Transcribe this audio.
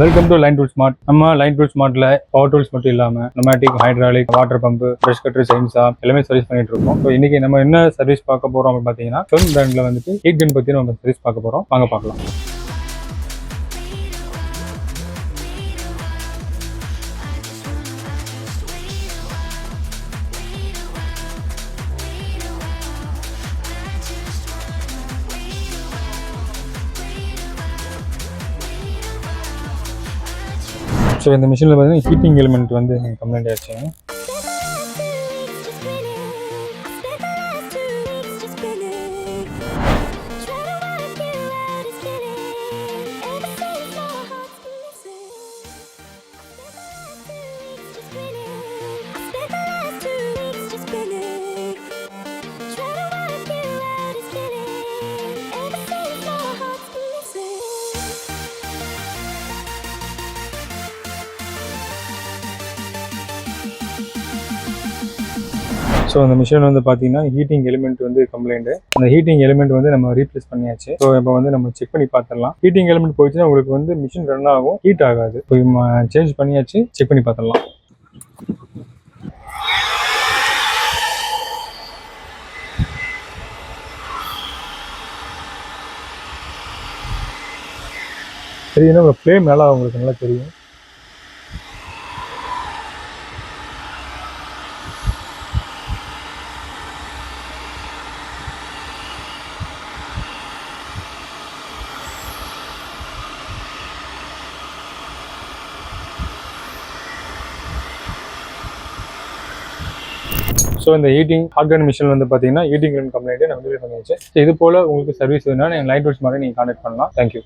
Welcome to line tool smart. நம்ம line tool ஸ்மார்ட்ல power tools மட்டும் இல்லாம nomadic, hydraulic, water pump, brush cutter, chainsaw எல்லாமே service பண்ணிட்டு இருக்கோம். ஸோ இன்னைக்கு நம்ம என்ன சர்வீஸ் பார்க்க போறோம் அப்படின்னு பாத்தீங்கன்னா, ஃபெர்ன் பிராண்ட்ல வந்துட்டு ஹீட் கன் பத்தி நம்ம சர்வீஸ் பார்க்க போறோம். வாங்க பார்க்கலாம். ஸோ இந்த மிஷினில் பார்த்தீங்கன்னா ஹீட்டிங் எலிமெண்ட் வந்து கம்ப்ளைண்ட் ஆயிடுச்சுங்க. ஸோ அந்த மிஷின் வந்து பார்த்தீங்கன்னா ஹீட்டிங் எலிமெண்ட் வந்து கம்ப்ளைண்ட். அந்த ஹீட்டிங் எலிமெண்ட் வந்து நம்ம ரீப்ளேஸ் பண்ணியாச்சு. ஸோ இப்போ வந்து நம்ம செக் பண்ணி பார்த்துடலாம். ஹீட்டிங் எலிமெண்ட் போயிடுச்சுன்னா உங்களுக்கு வந்து மிஷின் ரன் ஆகும், ஹீட் ஆகாது. இப்போ சேஞ்ச் பண்ணியாச்சு, செக் பண்ணி பார்த்துடலாம். தெரியுதுன்னா ஃப்ளேம் நல்லா உங்களுக்கு நல்லா தெரியும். ஸோ இந்த ஹீட்டிங் ஹாட் கன் மிஷின் வந்து பார்த்தீங்கன்னா ஹீட்டிங் கம்ப்ளைண்ட் நம்ம பண்ணியாச்சு. இது போல உங்களுக்கு சர்வீஸ் வேணும்னா நீங்கள் லைன் டூல்ஸ் மாதிரி நீங்கள் கான்டாக்ட் பண்ணலாம். தேங்க்யூ.